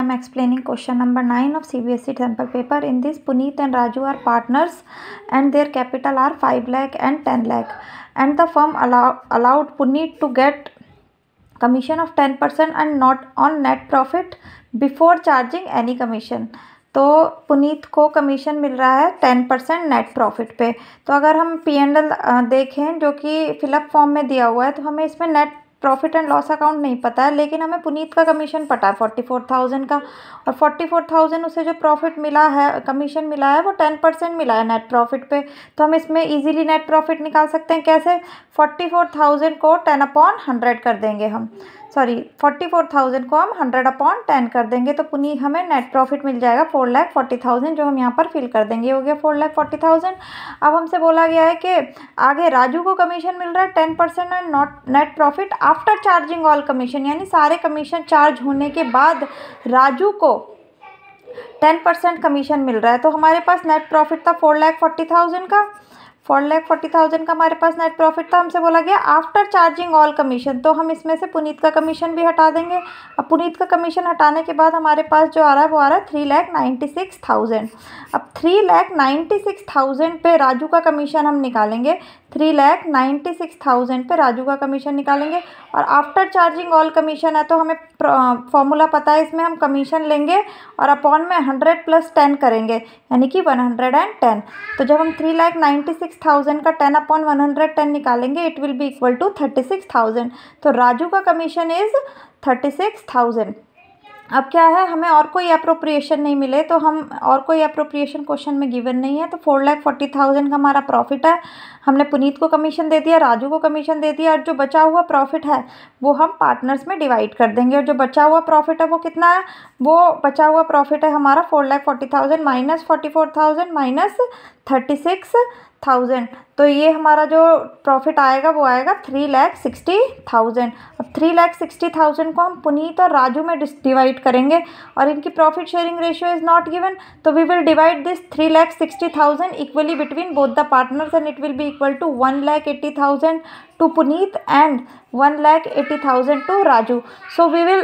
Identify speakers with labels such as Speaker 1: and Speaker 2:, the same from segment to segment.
Speaker 1: I'm explaining question number 9 of CBSE sample paper. In this, Puneet and Raju are partners and their capital are 5 lakh and 10 lakh. And the firm allowed Puneet to get commission of 10% and not on net profit before charging any commission. तो पुनीत को commission मिल रहा है 10% net profit पे। तो अगर हम P&L देखें जो कि फिलअप फॉर्म में दिया हुआ है, तो हमें इसमें net profit and loss account नहीं पता है, लेकिन हमें पुनीत का कमीशन पता है 44,000 का, और 44,000 उसे जो प्रॉफिट मिला है, कमीशन मिला है, वो 10% मिला है नेट प्रॉफिट पे। तो हम इसमें इजीली नेट प्रॉफिट निकाल सकते हैं। कैसे? 44,000 को 10/100 कर देंगे हम, 44,000 को हम 100/10 कर देंगे, तो पुनीत हमें नेट प्रॉफिट मिल जाएगा 4,40,000, जो हम यहाँ पर फिल कर देंगे। हो गया 4,40,000। अब हमसे बोला गया है कि आगे राजू को कमीशन मिल रहा है 10% and not net profit after charging all commission, यानी सारे कमीशन चार्ज होने के बाद राजू को 10% कमीशन मिल रहा है। तो हमारे पास नेट प्रॉफिट था 4,40,000 का, 4,40,000 का हमारे पास नेट प्रॉफिट था। हमसे बोला गया आफ्टर चार्जिंग ऑल कमीशन, तो हम इसमें से पुनीत का कमीशन भी हटा देंगे। अब पुनीत का कमीशन हटाने के बाद हमारे पास जो आ रहा है वो आ रहा है 3,96,000। अब 3,96,000 पे राजू का कमीशन हम निकालेंगे, 3,96,000 पे राजू का कमीशन निकालेंगे। और आफ्टर चार्जिंग ऑल कमीशन है, तो हमें फॉर्मूला पता है, इसमें हम कमीशन लेंगे और अपॉन में 100 + 10 करेंगे, यानी कि 110। तो जब हम 3,96,000 का 10/110 निकालेंगे, it will be equal to 36,000। तो राजू का कमीशन इज़ 36,000। अब क्या है, हमें और कोई अप्रोप्रिएशन नहीं मिले, तो हम और कोई अप्रोप्रिएशन क्वेश्चन में गिवन नहीं है, तो 4,40,000 का हमारा प्रॉफिट है। हमने पुनीत को कमीशन दे दिया, राजू को कमीशन दे दिया, और जो बचा हुआ प्रॉफिट है वो हम पार्टनर्स में डिवाइड कर देंगे। और जो बचा हुआ प्रॉफिट है वो कितना है? वो बचा हुआ प्रॉफिट है हमारा 4,40,000 माइनस 44,000 माइनस 36,000। तो ये हमारा जो प्रॉफिट आएगा वो आएगा 3,60,000। अब 3,60,000 को हम पुनीत और राजू में डिवाइड करेंगे, और इनकी profit sharing ratio is not given, तो we will divide this 3,60,000 equally between both the partners, and it will be equal to 1,80,000 to Puneet and 1,80,000 to Raju. So we will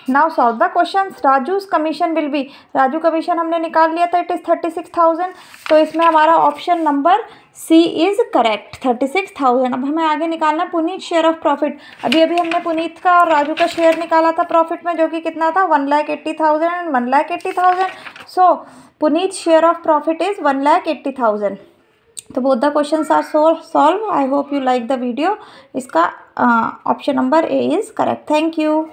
Speaker 1: now solve the questions. Raju's commission will be, Raju commission हमने निकाल लिया था, it is 36,000। तो इसमें हमारा option number C is correct, 36,000। अब हमें आगे निकालना पुनीत शेयर ऑफ प्रॉफिट। अभी हमने पुनीत का और राजू का शेयर निकाला था प्रॉफिट में, जो कि कितना था 1,80,000 and 1,80,000। So Puneet share of profit is 1,80,000। तो both the questions are solve. I hope you like the video. इसका option number A is correct. Thank you.